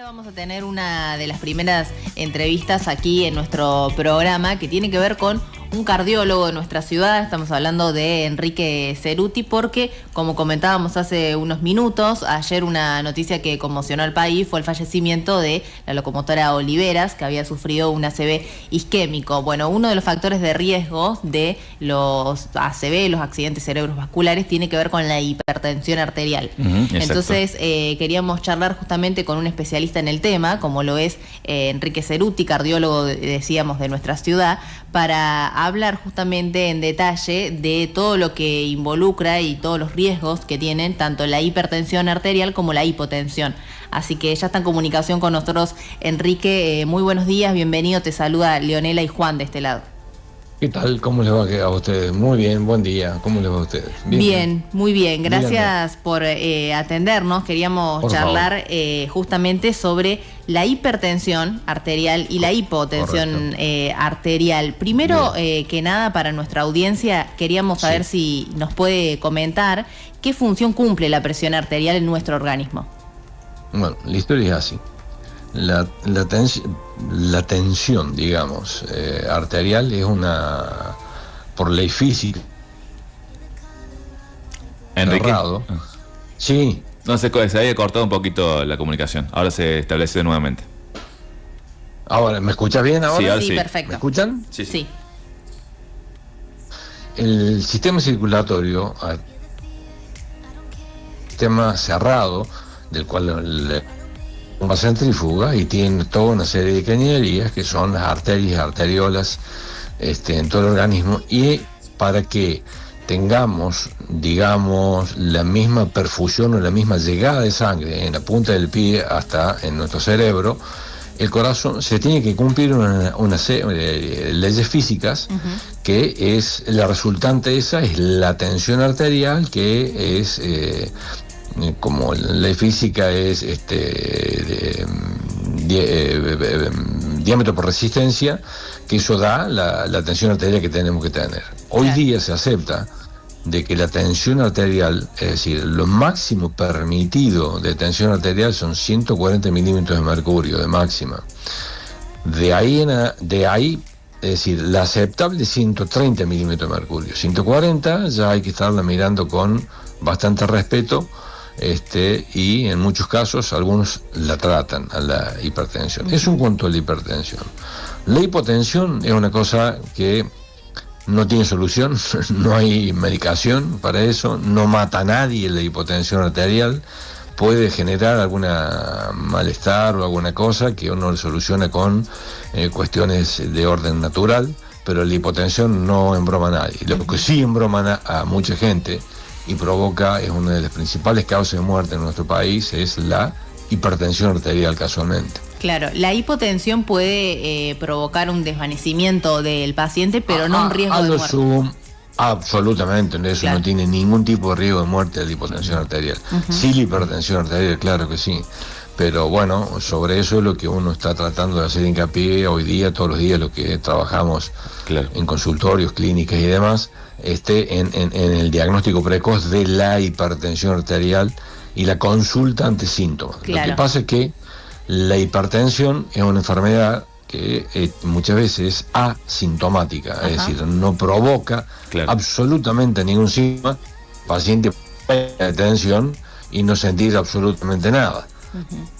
Ahora vamos a tener una de las primeras entrevistas aquí en nuestro programa que tiene que ver con un cardiólogo de nuestra ciudad. Estamos hablando de Enrique Ceruti porque, como comentábamos hace unos minutos, ayer una noticia que conmocionó al país fue el fallecimiento de la locomotora Oliveras, que había sufrido un ACV isquémico. Bueno, uno de los factores de riesgo de los ACV, los accidentes cerebrovasculares, tiene que ver con la hipertensión arterial. Entonces, queríamos charlar justamente con un especialista en el tema, como lo es Enrique Ceruti, cardiólogo, decíamos, de nuestra ciudad, para hablar justamente en detalle de todo lo que involucra y todos los riesgos que tienen tanto la hipertensión arterial como la hipotensión. Así que ya está en comunicación con nosotros Enrique. Muy buenos días, bienvenido, te saluda Leonela y Juan de este lado. ¿Qué tal? ¿Cómo les va a ustedes? Muy bien, buen día. ¿Cómo les va a ustedes? Bien, muy bien. Gracias por atendernos. Queríamos charlar justamente sobre la hipertensión arterial y la hipotensión arterial. Primero que nada, para nuestra audiencia, queríamos saber si nos puede comentar qué función cumple la presión arterial en nuestro organismo. Bueno, la historia es así. La tensión, digamos, arterial es una, por ley física. Enrique. Cerrado. Sí. No se había cortado un poquito la comunicación. Ahora se estableció nuevamente. Ahora, ¿me escuchas bien ahora? Sí, ahora sí, perfecto. ¿Me escuchan? Sí. El sistema circulatorio, sistema cerrado, del cual una centrífuga, y tiene toda una serie de cañerías que son las arterias, arteriolas, en todo el organismo, y para que tengamos, digamos, la misma perfusión o la misma llegada de sangre en la punta del pie hasta en nuestro cerebro, el corazón se tiene que cumplir una serie de leyes físicas, que es la resultante esa, es la tensión arterial, que es como la ley física es diámetro por resistencia, que eso da la tensión arterial que tenemos que tener. Hoy día se acepta de que la tensión arterial, es decir, lo máximo permitido de tensión arterial son 140 milímetros de mercurio de máxima. De ahí, es decir, la aceptable es 130 milímetros de mercurio. 140 ya hay que estarla mirando con bastante respeto, y en muchos casos algunos la tratan a la hipertensión. Es un cuento de la hipertensión. La hipotensión es una cosa que no tiene solución, no hay medicación para eso, no mata a nadie la hipotensión arterial, puede generar alguna malestar o alguna cosa que uno le soluciona con cuestiones de orden natural, pero la hipotensión no embroma a nadie. Lo que sí embroma a mucha gente y provoca, es una de las principales causas de muerte en nuestro país, es la hipertensión arterial, casualmente. Claro, la hipotensión puede provocar un desvanecimiento del paciente, pero no un riesgo de muerte. Absolutamente, eso no tiene ningún tipo de riesgo de muerte de la hipotensión arterial. Sí, la hipertensión arterial, claro que sí. Pero bueno, sobre eso es lo que uno está tratando de hacer hincapié hoy día, todos los días, lo que trabajamos en consultorios, clínicas y demás, en el diagnóstico precoz de la hipertensión arterial y la consulta ante síntomas. Lo que pasa es que la hipertensión es una enfermedad que muchas veces es asintomática, es decir, no provoca absolutamente ningún síntoma. El paciente puede tener tensión y no sentir absolutamente nada.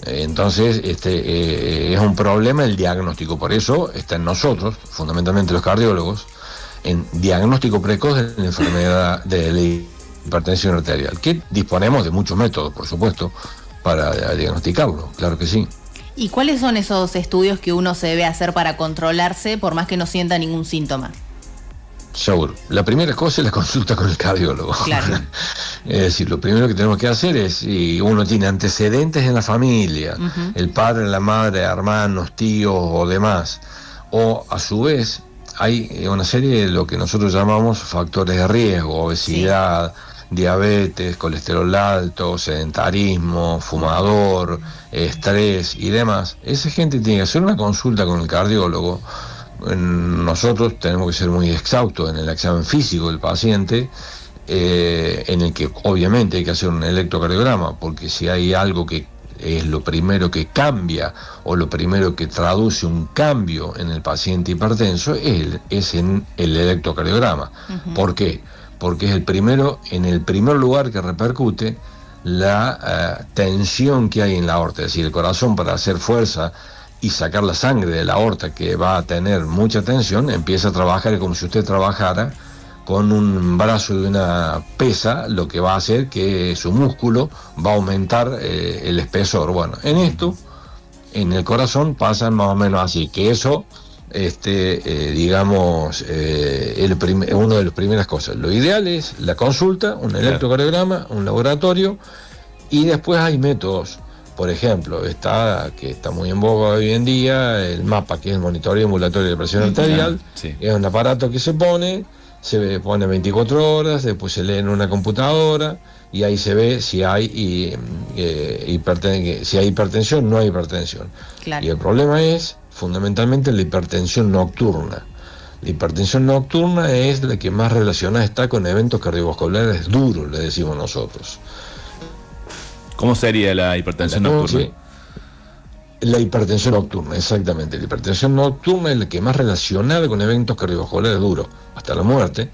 Entonces, es un problema el diagnóstico. Por eso está en nosotros, fundamentalmente los cardiólogos, en diagnóstico precoz de la enfermedad de la hipertensión arterial, que disponemos de muchos métodos, por supuesto, para diagnosticarlo, claro que sí. ¿Y cuáles son esos estudios que uno se debe hacer para controlarse por más que no sienta ningún síntoma? Seguro. La primera cosa es la consulta con el cardiólogo. Claro. Es decir, lo primero que tenemos que hacer es, si uno tiene antecedentes en la familia, el padre, la madre, hermanos, tíos o demás, o a su vez hay una serie de lo que nosotros llamamos factores de riesgo: obesidad, diabetes, colesterol alto, sedentarismo, fumador, estrés y demás. Esa gente tiene que hacer una consulta con el cardiólogo. Nosotros tenemos que ser muy exhaustos en el examen físico del paciente, en el que obviamente hay que hacer un electrocardiograma, porque si hay algo que es lo primero que cambia o lo primero que traduce un cambio en el paciente hipertenso, es en el electrocardiograma. ¿Por qué? Porque es en el primer lugar que repercute la tensión que hay en la aorta, es decir, el corazón, para hacer fuerza y sacar la sangre de la aorta, que va a tener mucha tensión, empieza a trabajar como si usted trabajara con un brazo de una pesa, lo que va a hacer que su músculo va a aumentar el espesor. Bueno, en esto, en el corazón, pasan más o menos así, que eso, digamos, una de las primeras cosas. Lo ideal es la consulta, un electrocardiograma, un laboratorio, y después hay métodos. Por ejemplo, que está muy en boga hoy en día, el MAPA, que es el monitoreo ambulatorio de presión arterial. Sí. Es un aparato que se pone 24 horas, después se lee en una computadora y ahí se ve si hay hipertensión, no hay hipertensión. Claro. Y el problema es fundamentalmente la hipertensión nocturna. La hipertensión nocturna es la que más relacionada está con eventos cardiovasculares duros, le decimos nosotros. ¿Cómo sería la hipertensión nocturna? Sí. La hipertensión nocturna, exactamente. La hipertensión nocturna es la que más relacionada con eventos cardiovasculares duros, hasta la muerte,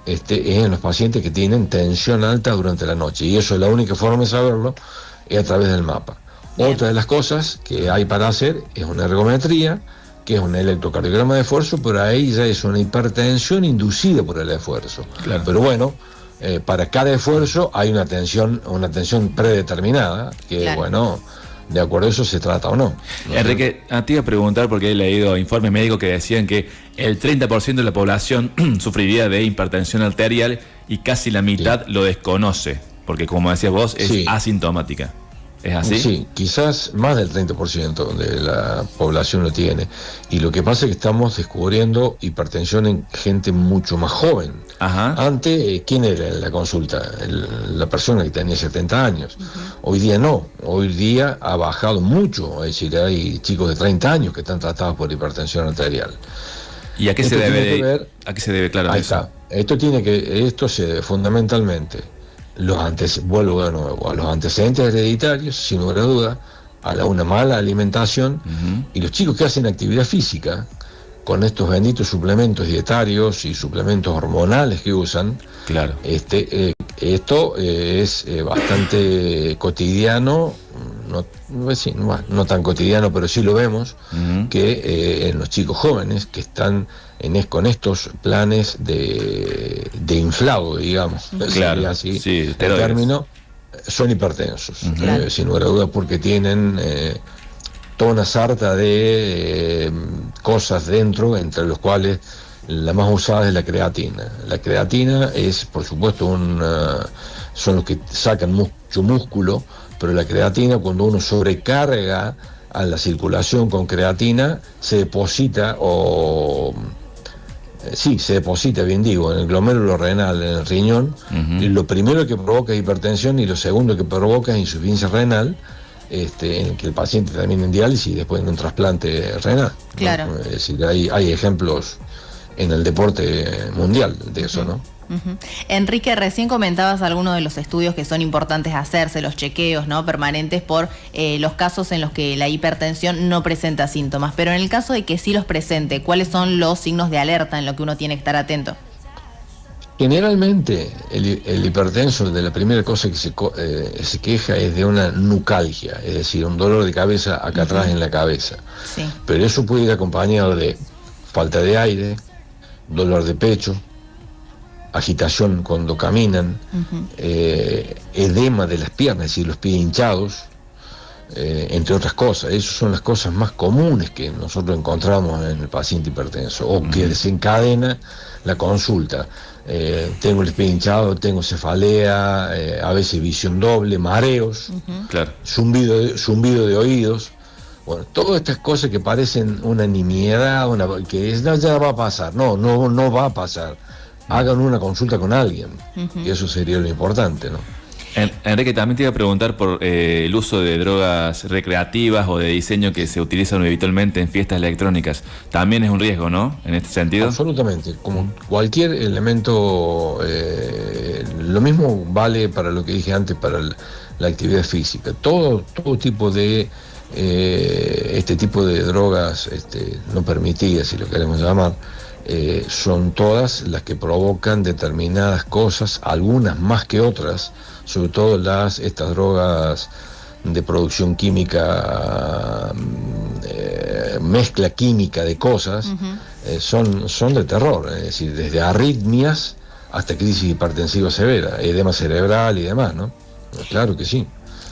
es en los pacientes que tienen tensión alta durante la noche. Y eso, es la única forma de saberlo es a través del MAPA. Bien. Otra de las cosas que hay para hacer es una ergometría, que es un electrocardiograma de esfuerzo, pero ahí ya es una hipertensión inducida por el esfuerzo. Claro. Pero bueno, para cada esfuerzo hay una tensión predeterminada, que Claro. bueno, de acuerdo a eso se trata o no. Enrique, te iba a preguntar, porque he leído informes médicos que decían que el 30% de la población sufriría de hipertensión arterial y casi la mitad lo desconoce, porque como decías vos, es asintomática. ¿Es así? Sí, quizás más del 30% de la población lo tiene. Y lo que pasa es que estamos descubriendo hipertensión en gente mucho más joven. Ajá. Antes, ¿quién era en la consulta? La persona que tenía 70 años. Hoy día no. Hoy día ha bajado mucho. Es decir, hay chicos de 30 años que están tratados por hipertensión arterial. ¿Y a qué se debe? ¿A qué se debe, claro, ahí eso? Está. Esto se debe fundamentalmente vuelvo de nuevo a los antecedentes hereditarios, sin lugar a duda, a una mala alimentación, y los chicos que hacen actividad física con estos benditos suplementos dietarios y suplementos hormonales que usan. Claro. Esto es bastante cotidiano, no tan cotidiano, pero sí lo vemos, que en los chicos jóvenes que están con estos planes de inflado, digamos, Claro, así, sí, el esteroides. término, son hipertensos, Claro. sin lugar a dudas, porque tienen toda una sarta de cosas dentro, entre los cuales la más usada es la creatina. La creatina es, por supuesto, son los que sacan mucho músculo, pero la creatina, cuando uno sobrecarga a la circulación con creatina, se deposita bien digo, en el glomérulo renal, en el riñón, y lo primero que provoca es hipertensión y lo segundo que provoca es insuficiencia renal, en que el paciente termina en diálisis y después en un trasplante renal. Claro. ¿No? Es decir, hay ejemplos en el deporte mundial de eso, ¿no? Enrique, recién comentabas algunos de los estudios que son importantes hacerse, los chequeos, ¿no?, permanentes por los casos en los que la hipertensión no presenta síntomas, pero en el caso de que sí los presente, ¿cuáles son los signos de alerta en los que uno tiene que estar atento? Generalmente el hipertenso, de la primera cosa que se queja es de una nucalgia, es decir, un dolor de cabeza acá atrás en la cabeza. Sí. Pero eso puede ir acompañado de falta de aire, dolor de pecho, agitación cuando caminan, edema de las piernas, es decir, los pies hinchados, entre otras cosas. Esas son las cosas más comunes que nosotros encontramos en el paciente hipertenso, o que desencadena la consulta. Tengo el pie hinchado, tengo cefalea, a veces visión doble, mareos, Claro. zumbido de oídos. Bueno, todas estas cosas que parecen una nimiedad, ya va a pasar. No va a pasar. Hagan una consulta con alguien, y eso sería lo importante, ¿no? Enrique, también te iba a preguntar por el uso de drogas recreativas o de diseño que se utilizan habitualmente en fiestas electrónicas. También es un riesgo, ¿no?, en este sentido. Absolutamente, como cualquier elemento, lo mismo vale para lo que dije antes, para la actividad física. Todo tipo de este tipo de drogas no permitidas, si lo queremos llamar, son todas las que provocan determinadas cosas, algunas más que otras, sobre todo estas drogas de producción química, mezcla química de cosas, son de terror, es decir, desde arritmias hasta crisis hipertensiva severa, edema cerebral y demás, ¿no? Claro que sí.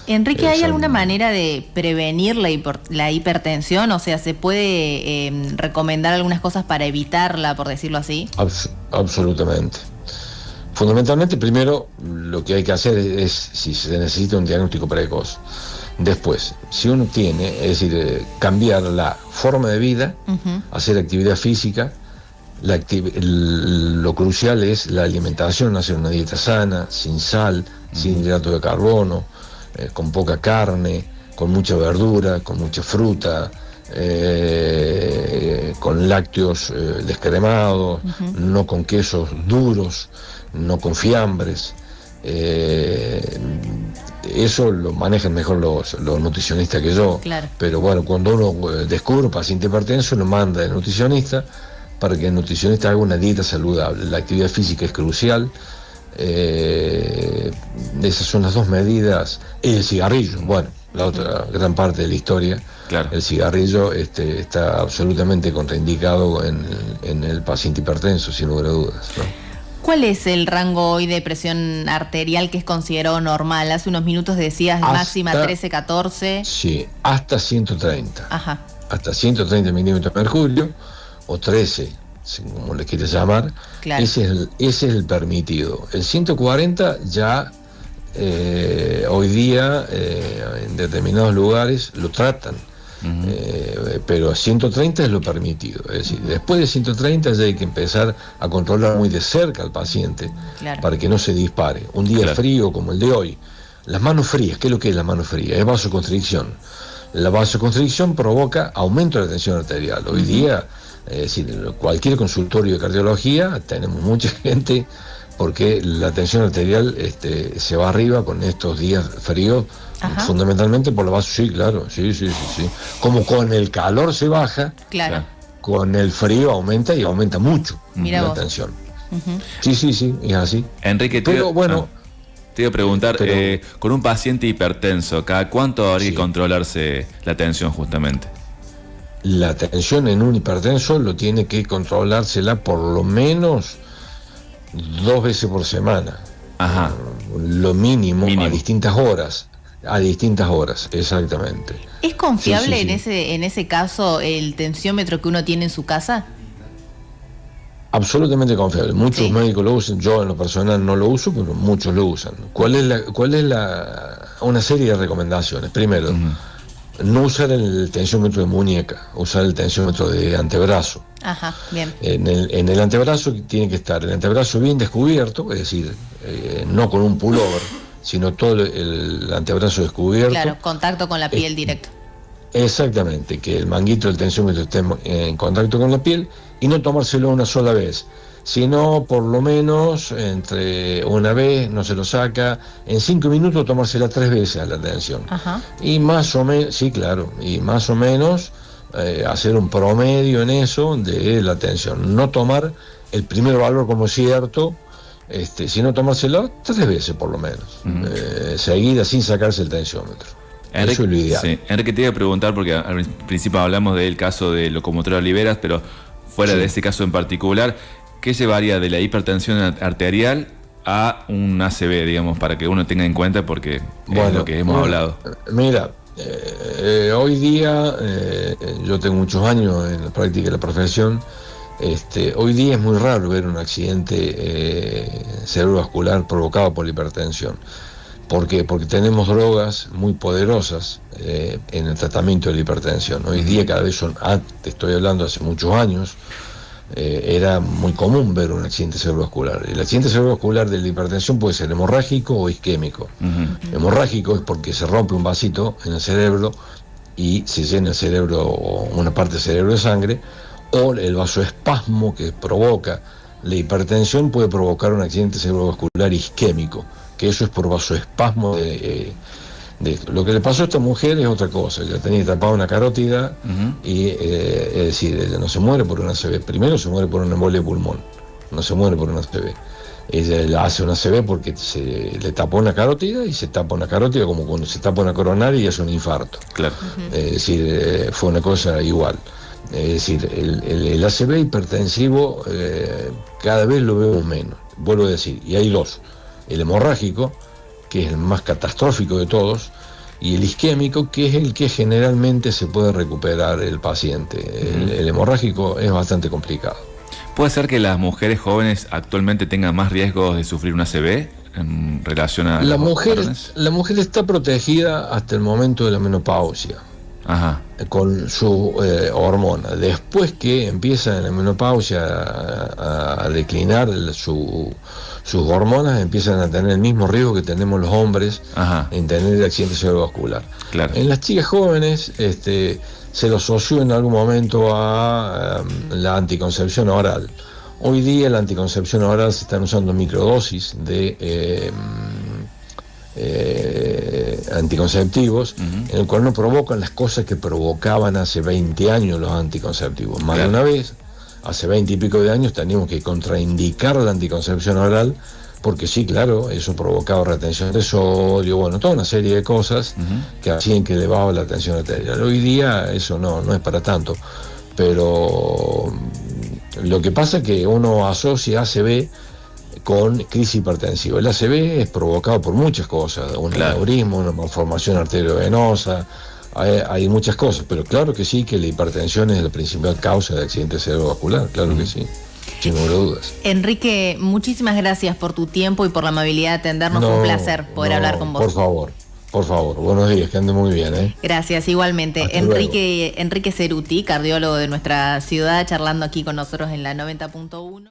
Enrique, ¿hay alguna manera de prevenir la hipertensión? O sea, ¿se puede recomendar algunas cosas para evitarla, por decirlo así? Absolutamente. Fundamentalmente, primero, lo que hay que hacer es si se necesita un diagnóstico precoz. Después, si uno tiene, es decir, cambiar la forma de vida, hacer actividad física, lo crucial es la alimentación, hacer una dieta sana, sin sal, sin hidratos de carbono, con poca carne, con mucha verdura, con mucha fruta, con lácteos descremados, no con quesos duros, no con fiambres. Eso lo manejan mejor los nutricionistas que yo. Claro. Pero bueno, cuando uno descubre un paciente hipertenso, lo manda al nutricionista para que el nutricionista haga una dieta saludable. La actividad física es crucial. Esas son las dos medidas. El cigarrillo, bueno, la otra gran parte de la historia. Claro. El cigarrillo está absolutamente contraindicado en el paciente hipertenso, sin lugar a dudas, ¿no? ¿Cuál es el rango hoy de presión arterial que es considerado normal? Hace unos minutos decías máxima 13, 14. Sí, hasta 130. Ajá. Hasta 130 milímetros de mercurio, o 13, como le quieres llamar. Claro. Ese es el permitido. El 140 ya hoy día en determinados lugares lo tratan. Pero 130 es lo permitido, es decir, después de 130 ya hay que empezar a controlar muy de cerca al paciente, claro, para que no se dispare. Un día frío como el de hoy, las manos frías, ¿qué es lo que es la mano fría? Es vasoconstricción. La vasoconstricción provoca aumento de la tensión arterial. Hoy día, es decir, cualquier consultorio de cardiología tenemos mucha gente porque la tensión arterial se va arriba con estos días fríos. Ajá. Fundamentalmente por la vaso, sí, claro, sí. Como con el calor se baja, claro, con el frío aumenta y aumenta mucho. Mira la vos. tensión. Sí, es así. Enrique, te iba a preguntar, con un paciente hipertenso, ¿cada cuánto habría que controlarse la tensión justamente? La tensión en un hipertenso lo tiene que controlársela por lo menos 2 veces por semana. Ajá. Lo mínimo. A distintas horas. Exactamente. ¿Es confiable en ese caso el tensiómetro que uno tiene en su casa? Absolutamente confiable. Muchos médicos lo usan. Yo en lo personal no lo uso, pero muchos lo usan. ¿Cuál es una serie de recomendaciones? Primero, no usar el tensiómetro de muñeca, usar el tensiómetro de antebrazo. Ajá, bien. En el antebrazo tiene que estar el antebrazo bien descubierto, es decir, no con un pullover, sino todo el antebrazo descubierto. Claro, contacto con la piel directo. Exactamente, que el manguito del tensiómetro esté en contacto con la piel y no tomárselo una sola vez, sino por lo menos entre una vez, no se lo saca, en 5 minutos tomársela 3 veces a la tensión. Ajá. Y más o menos, sí, claro, y más o menos hacer un promedio en eso de la tensión. No tomar el primer valor como cierto, sino tomárselo 3 veces por lo menos, seguida sin sacarse el tensiómetro. Enrique, eso es lo ideal. Sí. Enrique, te iba a preguntar, porque al principio hablamos del caso de locomotora Oliveras, pero fuera de ese caso en particular, ¿qué llevaría de la hipertensión arterial a un ACV, digamos, para que uno tenga en cuenta, porque es lo que hemos hablado? Mira, hoy día, yo tengo muchos años en la práctica de la profesión. Hoy día es muy raro ver un accidente cerebrovascular provocado por la hipertensión. ¿Por qué? Porque tenemos drogas muy poderosas en el tratamiento de la hipertensión. Hoy día cada vez te estoy hablando hace muchos años, era muy común ver un accidente cerebrovascular. El accidente cerebrovascular de la hipertensión puede ser hemorrágico o isquémico. Hemorrágico es porque se rompe un vasito en el cerebro y se llena el cerebro o una parte del cerebro de sangre, o el vasoespasmo que provoca la hipertensión puede provocar un accidente cerebrovascular isquémico, que eso es por vasoespasmo lo que le pasó a esta mujer es otra cosa. Ella tenía tapada una carótida y es decir, ella no se muere por una ACV. Primero se muere por una embolia de pulmón, no se muere por una ACV. Ella la hace una ACV porque se le tapó una carótida, y se tapa una carótida como cuando se tapa una coronaria y es un infarto. Claro. Es decir, fue una cosa igual. Es decir, el ACV hipertensivo cada vez lo vemos menos. Vuelvo a decir, y hay dos: el hemorrágico, que es el más catastrófico de todos, y el isquémico, que es el que generalmente se puede recuperar el paciente. El hemorrágico es bastante complicado. ¿Puede ser que las mujeres jóvenes actualmente tengan más riesgos de sufrir una ACV en relación a la los mujer varones? La mujer está protegida hasta el momento de la menopausia. Ajá. Con su hormona. Después que empieza en la menopausia a declinar sus hormonas, empiezan a tener el mismo riesgo que tenemos los hombres. Ajá. En tener accidente cerebrovascular. Claro. En las chicas jóvenes se lo asoció en algún momento a la anticoncepción oral. Hoy día la anticoncepción oral se están usando microdosis de anticonceptivos, en el cual no provocan las cosas que provocaban hace 20 años los anticonceptivos. Más de una vez, hace 20 y pico de años, teníamos que contraindicar la anticoncepción oral, porque sí, claro, eso provocaba retención de sodio, bueno, toda una serie de cosas que hacían que elevaba la tensión arterial. Hoy día eso no es para tanto, pero lo que pasa es que uno asocia ACV con crisis hipertensiva. El ACV es provocado por muchas cosas, un aneurismo, una malformación arteriovenosa, hay muchas cosas, pero claro que sí, que la hipertensión es la principal causa de accidente cerebrovascular, claro que sí, sin lugar a dudas. Enrique, muchísimas gracias por tu tiempo y por la amabilidad de atendernos. Fue un placer poder hablar con vos. Por favor, buenos días, que anden muy bien. Gracias, igualmente. Hasta Enrique Ceruti, cardiólogo de nuestra ciudad, charlando aquí con nosotros en la 90.1.